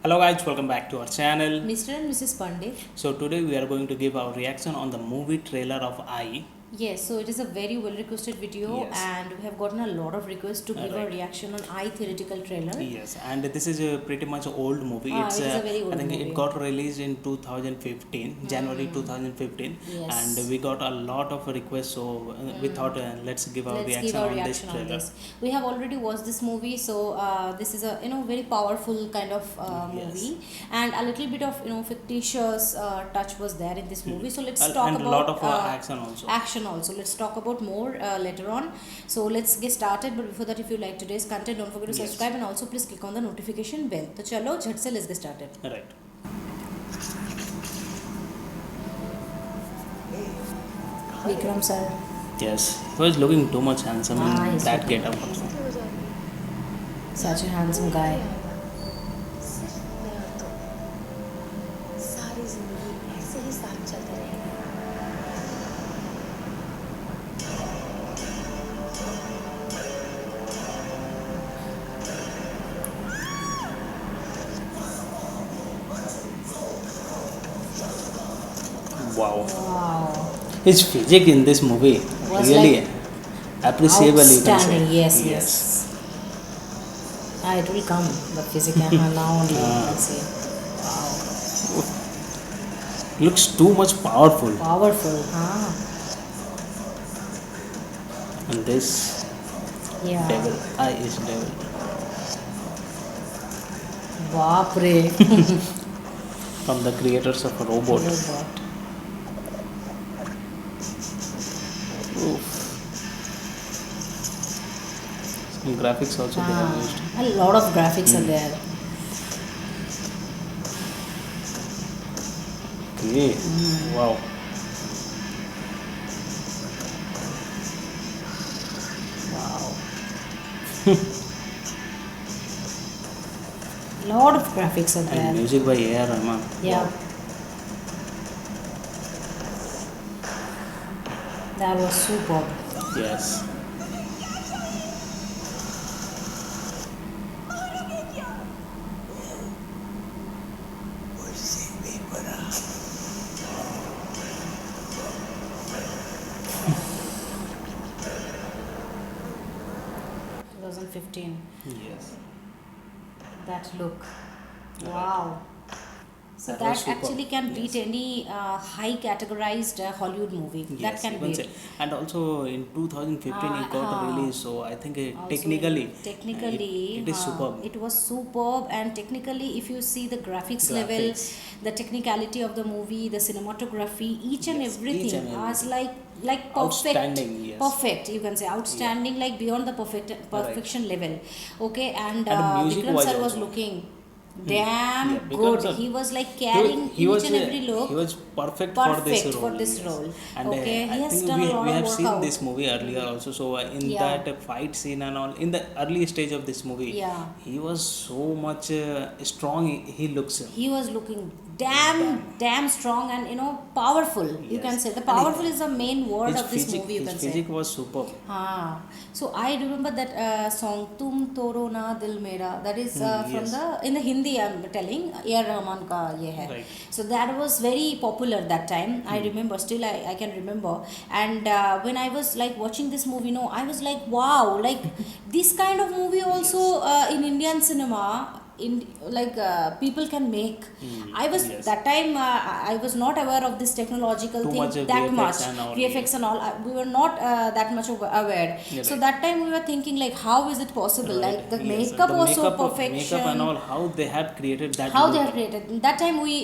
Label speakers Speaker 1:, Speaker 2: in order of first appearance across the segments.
Speaker 1: Hello guys, welcome back to our channel.
Speaker 2: Mr. and Mrs. Pandey.
Speaker 1: So today we are going to give our reaction on the movie trailer of I.
Speaker 2: Yes, so it is a very well requested video,
Speaker 1: Yes.
Speaker 2: and we have gotten a lot of requests to give a
Speaker 1: Right.
Speaker 2: reaction on I theoretical trailer.
Speaker 1: Yes, and this is a pretty much old movie.
Speaker 2: It is a very old
Speaker 1: I think
Speaker 2: movie.
Speaker 1: it got released in 2015, January 2015,
Speaker 2: Yes.
Speaker 1: and we got a lot of requests. So we thought let's give our
Speaker 2: Let's
Speaker 1: reaction
Speaker 2: give our
Speaker 1: on this
Speaker 2: reaction on
Speaker 1: trailer.
Speaker 2: this. We have already watched this movie, so this is a very powerful kind of movie, and a little bit of fictitious touch was there in this movie. So let's talk
Speaker 1: and
Speaker 2: about
Speaker 1: a lot of action also.
Speaker 2: Action also. Let's talk about more later on. So let's get started. But before that, if you like today's content, don't forget to subscribe and also please click on the notification bell. So chalo, jhat se let's get started.
Speaker 1: Right.
Speaker 2: Vikram sir.
Speaker 1: Yes, he was looking too much handsome in
Speaker 2: he's
Speaker 1: that
Speaker 2: looking-
Speaker 1: get-up also.
Speaker 2: Such a handsome guy.
Speaker 3: सिर्फ मैं और तुम सारी जिंदगी ऐसे ही साथ चलते रहेंगे।
Speaker 1: Wow.
Speaker 2: Wow.
Speaker 1: His physique in this movie
Speaker 2: Was
Speaker 1: really
Speaker 2: like
Speaker 1: appreciable. You can say.
Speaker 2: Outstanding. Yes. It will come. The physical now only you can see. Wow.
Speaker 1: Looks too much powerful.
Speaker 2: Powerful.
Speaker 1: And this
Speaker 2: Yeah.
Speaker 1: devil, I is devil.
Speaker 2: Baap re.
Speaker 1: From the creators of Robot.
Speaker 2: Robot.
Speaker 1: Oof. Some graphics also they have used.
Speaker 2: A lot of graphics are there.
Speaker 1: Okay. Wow.
Speaker 2: Wow. Lot of graphics are there.
Speaker 1: And music by A.R. Rahman.
Speaker 2: Yeah.
Speaker 1: Wow.
Speaker 2: That was superb.
Speaker 1: Yes. Yes.
Speaker 2: That look. Wow. So
Speaker 1: That
Speaker 2: that,
Speaker 1: was superb.
Speaker 2: actually can beat
Speaker 1: Yes.
Speaker 2: any high categorized Hollywood movie. That
Speaker 1: Yes,
Speaker 2: can
Speaker 1: you can
Speaker 2: beat.
Speaker 1: say. And also in 2015 it got released, so I think
Speaker 2: Also,
Speaker 1: technically
Speaker 2: technically
Speaker 1: it is superb.
Speaker 2: it was superb, and technically if you see the graphics level,
Speaker 1: Graphics.
Speaker 2: the technicality of the movie, the cinematography, each and
Speaker 1: Yes,
Speaker 2: everything
Speaker 1: each and
Speaker 2: was
Speaker 1: everything.
Speaker 2: like perfect.
Speaker 1: Outstanding, yes.
Speaker 2: Perfect, you can say outstanding, like beyond the perfection level. Okay, and
Speaker 1: And music
Speaker 2: Vikram
Speaker 1: wise
Speaker 2: sir was
Speaker 1: also.
Speaker 2: looking damn
Speaker 1: Yeah, Vikram
Speaker 2: good.
Speaker 1: sir,
Speaker 2: He was like carrying
Speaker 1: he was,
Speaker 2: each and every look.
Speaker 1: He was perfect,
Speaker 2: Perfect
Speaker 1: for
Speaker 2: for
Speaker 1: this
Speaker 2: this
Speaker 1: role.
Speaker 2: role.
Speaker 1: And
Speaker 2: Okay, he
Speaker 1: I
Speaker 2: has
Speaker 1: think
Speaker 2: done a lot
Speaker 1: we
Speaker 2: of
Speaker 1: have seen
Speaker 2: workout.
Speaker 1: this movie earlier also. So in
Speaker 2: Yeah.
Speaker 1: that fight scene and all, in the early stage of this movie,
Speaker 2: Yeah.
Speaker 1: he was so much strong. He looks.
Speaker 2: He was looking damn strong and powerful. You
Speaker 1: Yes.
Speaker 2: can say the
Speaker 1: And
Speaker 2: powerful is the main word
Speaker 1: His
Speaker 2: of this
Speaker 1: physique,
Speaker 2: movie. You
Speaker 1: his
Speaker 2: can say.
Speaker 1: physique was superb.
Speaker 2: So I remember that song "Tum Toro Na Dil Mera." That is from
Speaker 1: yes.
Speaker 2: in the Hindi. I'm telling A.R. Rahman ka ye hai.
Speaker 1: Right.
Speaker 2: So that was very popular that time. I remember. Still, I can remember. And when I was like watching this movie, I was like, wow, like this kind of movie also in Indian cinema. People can make. I was
Speaker 1: yes.
Speaker 2: that time I was not aware of this technological
Speaker 1: Too
Speaker 2: thing
Speaker 1: much of
Speaker 2: that
Speaker 1: VFX
Speaker 2: much
Speaker 1: and all,
Speaker 2: VFX and all. We were not that much aware.
Speaker 1: Yeah,
Speaker 2: So
Speaker 1: right.
Speaker 2: that time we were thinking like, how is it possible?
Speaker 1: Right.
Speaker 2: Like the
Speaker 1: Yes,
Speaker 2: makeup
Speaker 1: the
Speaker 2: was so
Speaker 1: makeup,
Speaker 2: perfection.
Speaker 1: makeup and all, how they have created that.
Speaker 2: How
Speaker 1: look.
Speaker 2: they have created. That time we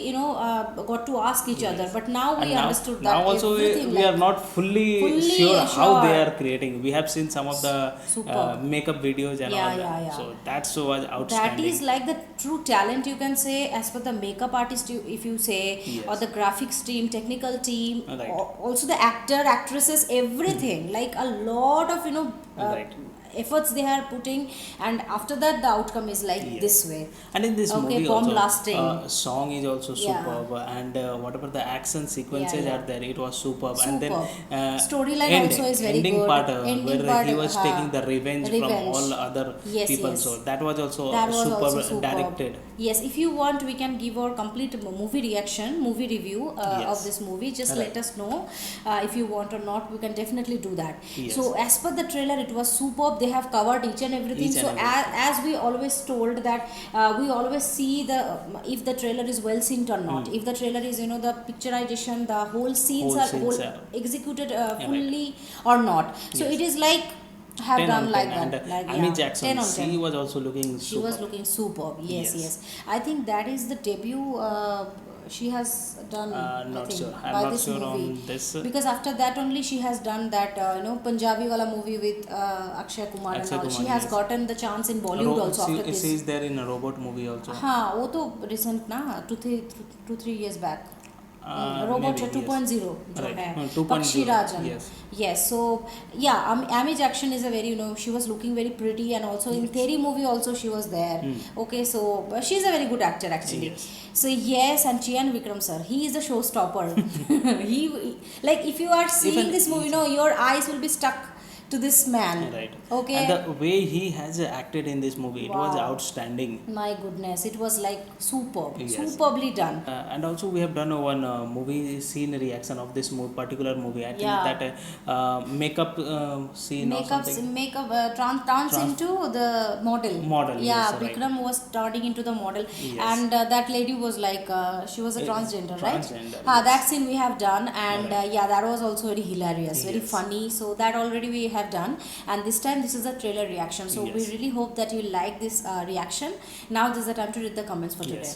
Speaker 2: got to ask each other, but now we
Speaker 1: And
Speaker 2: understood that
Speaker 1: now also
Speaker 2: everything
Speaker 1: we are not fully sure how they are creating. We have seen some of the
Speaker 2: Superb.
Speaker 1: makeup videos and
Speaker 2: Yeah,
Speaker 1: all that.
Speaker 2: yeah.
Speaker 1: So that's so outstanding.
Speaker 2: That is like the true talent, you can say, as per the makeup artist, if you say,
Speaker 1: Yes.
Speaker 2: or the graphics team, technical team,
Speaker 1: Right.
Speaker 2: also the actor, actresses, everything. Like a lot of
Speaker 1: Right.
Speaker 2: efforts they are putting, and after that the outcome is like
Speaker 1: Yes.
Speaker 2: this way.
Speaker 1: And in this
Speaker 2: Okay,
Speaker 1: movie
Speaker 2: bomb
Speaker 1: also,
Speaker 2: blasting.
Speaker 1: song is also
Speaker 2: Yeah.
Speaker 1: superb, and whatever the action sequences
Speaker 2: Yeah, yeah.
Speaker 1: are there, it was superb. And then
Speaker 2: Superb. Storyline also is very
Speaker 1: ending
Speaker 2: good.
Speaker 1: part,
Speaker 2: Ending
Speaker 1: where
Speaker 2: part,
Speaker 1: he was taking the revenge from
Speaker 2: revenge.
Speaker 1: all other
Speaker 2: Yes,
Speaker 1: people.
Speaker 2: yes.
Speaker 1: So that was also
Speaker 2: That was
Speaker 1: superb,
Speaker 2: also superb.
Speaker 1: directed.
Speaker 2: Yes, if you want, we can give our complete movie reaction, movie review of
Speaker 1: Yes.
Speaker 2: this movie. Just
Speaker 1: Right.
Speaker 2: let us know if you want or not. We can definitely do that.
Speaker 1: Yes.
Speaker 2: So, as per the trailer, it was superb. They have covered each and everything.
Speaker 1: Each and
Speaker 2: So,
Speaker 1: everything.
Speaker 2: as we always told that we always see the if the trailer is well synced or not. If the trailer is, the picturization, the whole scenes
Speaker 1: Whole scenes
Speaker 2: are
Speaker 1: are-
Speaker 2: executed
Speaker 1: right.
Speaker 2: fully or not. So,
Speaker 1: Yes.
Speaker 2: it is like have
Speaker 1: 10
Speaker 2: done
Speaker 1: on
Speaker 2: like
Speaker 1: 10.
Speaker 2: that.
Speaker 1: And
Speaker 2: Like,
Speaker 1: Amy
Speaker 2: 10
Speaker 1: Jackson,
Speaker 2: on 10.
Speaker 1: she was also looking
Speaker 2: She
Speaker 1: super.
Speaker 2: was looking superb. Yes,
Speaker 1: Yes.
Speaker 2: yes. I think that is the debut she has done. I
Speaker 1: Not
Speaker 2: think,
Speaker 1: sure. I'm
Speaker 2: by
Speaker 1: not
Speaker 2: this
Speaker 1: sure
Speaker 2: movie.
Speaker 1: on this.
Speaker 2: Because after that only she has done that Punjabi wala movie with Akshay Kumar
Speaker 1: Akshay
Speaker 2: and all.
Speaker 1: Kumar,
Speaker 2: She has
Speaker 1: yes.
Speaker 2: gotten the chance in Bollywood also after this.
Speaker 1: She is there in a robot movie also.
Speaker 2: हाँ वो तो recent ना 2-3 years back. Robot
Speaker 1: maybe,
Speaker 2: 2.0 जो
Speaker 1: Right.
Speaker 2: है
Speaker 1: 2.0,
Speaker 2: Pakshi Rajan.
Speaker 1: yes.
Speaker 2: Yes, so yeah, Amy Jackson is a very she was looking very pretty, and also in Theri movie also she was there. Okay, so she's a very good actor actually.
Speaker 1: Yes.
Speaker 2: So yes, and Chian Vikram sir, he is the showstopper. he like if you are seeing
Speaker 1: Even-
Speaker 2: this movie, your eyes will be stuck to this man.
Speaker 1: Right.
Speaker 2: Okay.
Speaker 1: And the way he has acted in this movie, it was
Speaker 2: Wow.
Speaker 1: outstanding.
Speaker 2: My goodness, it was like superb,
Speaker 1: Yes.
Speaker 2: superbly done.
Speaker 1: And also we have done one movie scene reaction of this particular movie. I think
Speaker 2: Yeah.
Speaker 1: that makeup scene or something.
Speaker 2: Makeup turns into the model.
Speaker 1: Model,
Speaker 2: Yeah,
Speaker 1: yes, right.
Speaker 2: Vikram was turning into the model,
Speaker 1: Yes.
Speaker 2: and that lady was like she was a transgender, right?
Speaker 1: Transgender,
Speaker 2: That
Speaker 1: yes.
Speaker 2: scene we have done, and
Speaker 1: Right.
Speaker 2: yeah, that was also very hilarious, very
Speaker 1: Yes.
Speaker 2: funny. So that already we have done, and this time this is a trailer reaction. So we
Speaker 1: Yes.
Speaker 2: really hope that you like this reaction. Now this is the time to read the comments for today.
Speaker 1: Yes.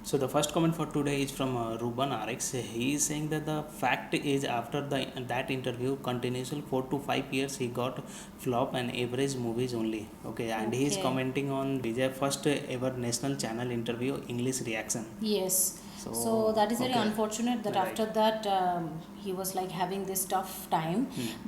Speaker 1: So the first comment for today is from Ruban RX. He is saying that the fact is after that interview continuously 4 to 5 years he got flop and average movies only. Okay, and he is
Speaker 2: Okay.
Speaker 1: commenting on Vijay first ever national channel interview English reaction.
Speaker 2: Yes.
Speaker 1: So,
Speaker 2: So that is very
Speaker 1: okay.
Speaker 2: unfortunate that
Speaker 1: Right.
Speaker 2: after that he was like having this tough time,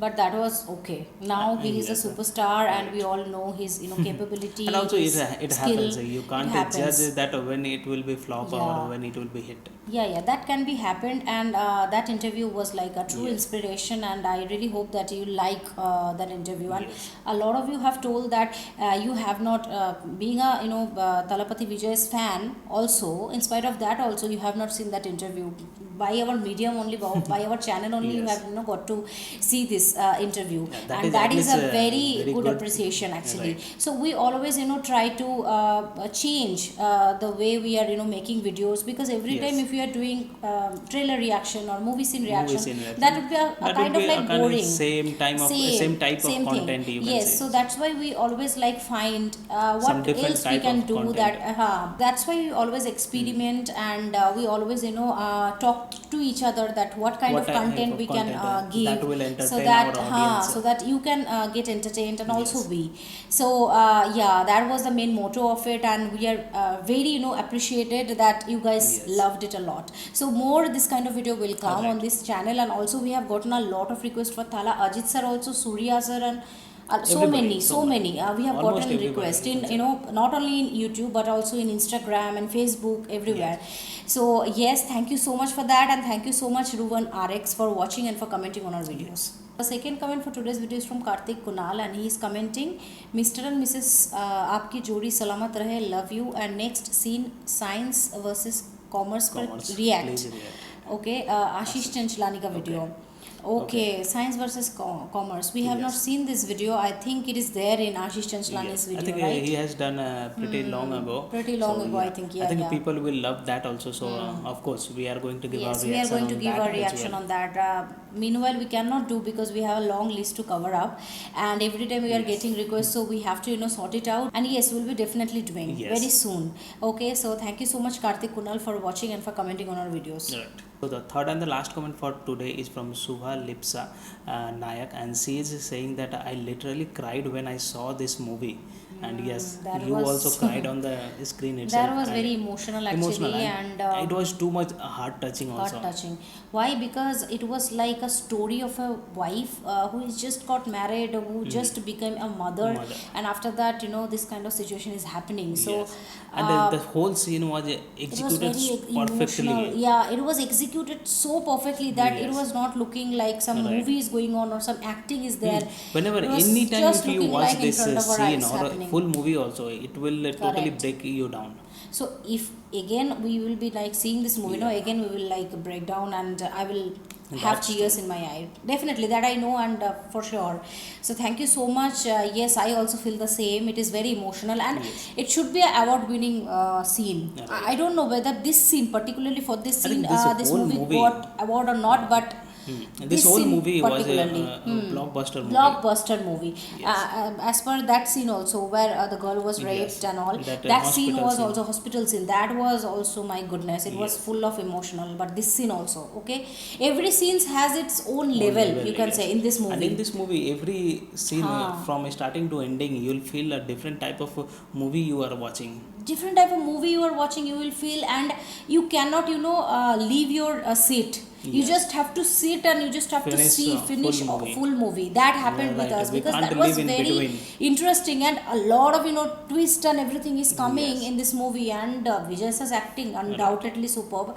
Speaker 2: but that was okay. Now he is a
Speaker 1: yes,
Speaker 2: superstar, and
Speaker 1: right.
Speaker 2: we all know his capability.
Speaker 1: And also
Speaker 2: his
Speaker 1: it
Speaker 2: skill.
Speaker 1: happens. You
Speaker 2: It
Speaker 1: can't
Speaker 2: happens.
Speaker 1: judge that when it will be flop
Speaker 2: Yeah.
Speaker 1: or when it will be hit.
Speaker 2: Yeah, that can be happened, and that interview was like a true
Speaker 1: Yes.
Speaker 2: inspiration, and I really hope that you like that interview. And
Speaker 1: Yes.
Speaker 2: a lot of you have told that you have not being a Talapati Vijay's fan. Also, in spite of that, also you have not seen that interview by our medium only, by our channel only. You
Speaker 1: Yes.
Speaker 2: have got to see this interview,
Speaker 1: Yeah, that
Speaker 2: and
Speaker 1: is
Speaker 2: that
Speaker 1: at
Speaker 2: is a
Speaker 1: least,
Speaker 2: very,
Speaker 1: very
Speaker 2: good
Speaker 1: good.
Speaker 2: appreciation actually.
Speaker 1: Right.
Speaker 2: So we always try to change the way we are making videos, because every
Speaker 1: Yes.
Speaker 2: time if we are doing trailer reaction or movie scene reaction,
Speaker 1: scene reaction.
Speaker 2: that would be a
Speaker 1: That
Speaker 2: kind
Speaker 1: would
Speaker 2: of
Speaker 1: be a
Speaker 2: like
Speaker 1: kind of
Speaker 2: boring.
Speaker 1: same type of
Speaker 2: Same thing.
Speaker 1: content you can
Speaker 2: Yes,
Speaker 1: say.
Speaker 2: so that's why we always like find
Speaker 1: Some
Speaker 2: what
Speaker 1: different
Speaker 2: else we
Speaker 1: type
Speaker 2: can
Speaker 1: of
Speaker 2: do.
Speaker 1: content.
Speaker 2: That that's why we always experiment, and we always talk to each other that what kind
Speaker 1: What
Speaker 2: of
Speaker 1: type
Speaker 2: content
Speaker 1: of
Speaker 2: we can
Speaker 1: content
Speaker 2: give,
Speaker 1: that will
Speaker 2: so
Speaker 1: entertain
Speaker 2: that
Speaker 1: our audience.
Speaker 2: so that you can get entertained, and also
Speaker 1: Yes.
Speaker 2: we. So yeah, that was the main motto of it, and we are very appreciated that you guys
Speaker 1: Yes.
Speaker 2: loved it a lot. So more this kind of video will come
Speaker 1: Right.
Speaker 2: on this channel, and also we have gotten a lot of requests for Thala Ajit sir, also Surya sir, and so
Speaker 1: Everybody,
Speaker 2: many we have
Speaker 1: Almost
Speaker 2: gotten
Speaker 1: everybody,
Speaker 2: requests
Speaker 1: you
Speaker 2: in
Speaker 1: can say.
Speaker 2: not only in YouTube but also in Instagram and Facebook, everywhere. So yes, thank you so much for that, and thank you so much Ruvan RX for watching and for commenting on our videos. The second comment for today's video is from Karthik Kunal, and he is commenting, Mr. and Mrs. Aapki jodi salamat rahe, love you, and next scene science versus commerce पर
Speaker 1: Commerce,
Speaker 2: react.
Speaker 1: please react.
Speaker 2: Okay, Ashish Chanchlani का video. Okay, science versus commerce. We have
Speaker 1: Yes.
Speaker 2: not seen this video. I think it is there in Ashish Chanchlani's
Speaker 1: Yes.
Speaker 2: video,
Speaker 1: I think
Speaker 2: right?
Speaker 1: he has done pretty long ago.
Speaker 2: Pretty long ago, I think,
Speaker 1: I think
Speaker 2: yeah.
Speaker 1: people will love that also. So of course we are going to give
Speaker 2: Yes,
Speaker 1: our
Speaker 2: we are
Speaker 1: reaction
Speaker 2: going to
Speaker 1: on
Speaker 2: give
Speaker 1: that
Speaker 2: our
Speaker 1: as
Speaker 2: reaction
Speaker 1: well.
Speaker 2: on that. Meanwhile, we cannot do because we have a long list to cover up, and every time we are
Speaker 1: Yes.
Speaker 2: getting requests, so we have to sort it out. And yes, we'll be definitely doing
Speaker 1: Yes.
Speaker 2: very soon. Okay, so thank you so much Karthik Kunal for watching and for commenting on our videos.
Speaker 1: Right. So the third and the last comment for today is from Subha Lipsa Nayak, and she is saying that I literally cried when I saw this movie. And yes,
Speaker 2: that
Speaker 1: you
Speaker 2: was-
Speaker 1: also cried on the screen itself.
Speaker 2: That was
Speaker 1: and
Speaker 2: very emotional actually, and
Speaker 1: it was too much heart touching also.
Speaker 2: heart touching. Why? Because it was like a story of a wife who is just got married, who just became a mother,
Speaker 1: Mother.
Speaker 2: and after that this kind of situation is happening. So
Speaker 1: Yes. And the whole scene was
Speaker 2: it was
Speaker 1: executed
Speaker 2: very
Speaker 1: perfectly.
Speaker 2: emotional. Yeah, it was executed so perfectly that it
Speaker 1: Yes.
Speaker 2: was not looking like some
Speaker 1: Right.
Speaker 2: movie is going on or some acting is there.
Speaker 1: Whenever
Speaker 2: It was
Speaker 1: anytime
Speaker 2: just
Speaker 1: if you
Speaker 2: looking
Speaker 1: watch
Speaker 2: like in
Speaker 1: this
Speaker 2: front of our
Speaker 1: scene
Speaker 2: eyes
Speaker 1: or
Speaker 2: happening.
Speaker 1: full movie also, it will totally
Speaker 2: Correct.
Speaker 1: break you down.
Speaker 2: So if again we will be like seeing this movie, no,
Speaker 1: Yeah.
Speaker 2: again we will like break down, and I will have
Speaker 1: That's
Speaker 2: tears in my eye. Definitely, that I know, and for sure. So thank you so much. Yes, I also feel the same. It is very emotional, and
Speaker 1: Yes.
Speaker 2: it should be an award-winning scene.
Speaker 1: Yeah,
Speaker 2: I don't know whether this scene, particularly for this
Speaker 1: I think
Speaker 2: scene,
Speaker 1: this
Speaker 2: this
Speaker 1: whole
Speaker 2: movie
Speaker 1: movie-
Speaker 2: got award or not, but.
Speaker 1: This whole
Speaker 2: scene
Speaker 1: movie was a
Speaker 2: particularly,
Speaker 1: blockbuster movie.
Speaker 2: blockbuster movie.
Speaker 1: Yes.
Speaker 2: As per that scene also, where the girl was raped
Speaker 1: Yes.
Speaker 2: and all,
Speaker 1: That,
Speaker 2: that scene
Speaker 1: hospital
Speaker 2: was
Speaker 1: scene.
Speaker 2: also hospital scene. That was also, my goodness, it was
Speaker 1: Yes.
Speaker 2: full of emotional. But this scene also, okay, every scene has its own level, you can
Speaker 1: yes.
Speaker 2: say, in this movie.
Speaker 1: And in this movie, every scene
Speaker 2: Huh.
Speaker 1: from starting to ending, you'll feel a different type of movie you are watching.
Speaker 2: Different type of movie you are watching, you will feel, and you cannot, leave your seat. You
Speaker 1: Yes.
Speaker 2: just have to sit, and you just have to finish
Speaker 1: full
Speaker 2: a
Speaker 1: movie.
Speaker 2: full movie. That happened
Speaker 1: Yeah,
Speaker 2: with
Speaker 1: right.
Speaker 2: us,
Speaker 1: We
Speaker 2: because
Speaker 1: can't
Speaker 2: that was
Speaker 1: live in
Speaker 2: very
Speaker 1: between.
Speaker 2: interesting, and a lot of twist and everything is coming
Speaker 1: Yes.
Speaker 2: in this movie, and Vijay Sir's acting undoubtedly superb.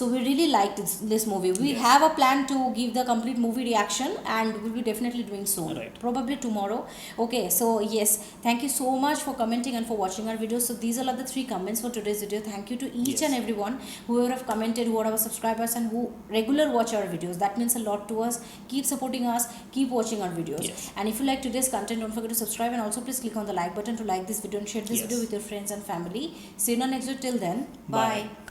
Speaker 2: So we really liked this movie. We
Speaker 1: Yes.
Speaker 2: have a plan to give the complete movie reaction, and we'll be definitely doing soon,
Speaker 1: Right.
Speaker 2: probably tomorrow. Okay, so yes, thank you so much for commenting and for watching our videos. So these are the 3 comments for today's video. Thank you to each
Speaker 1: Yes.
Speaker 2: and everyone whoever have commented, who are our subscribers, and who regular watch our videos. That means a lot to us. Keep supporting us, keep watching our videos.
Speaker 1: Yes.
Speaker 2: And if you like today's content, don't forget to subscribe, and also please click on the like button to like this video and share this
Speaker 1: Yes.
Speaker 2: video with your friends and family. See you in our next video. Till then,
Speaker 1: Bye.
Speaker 2: bye.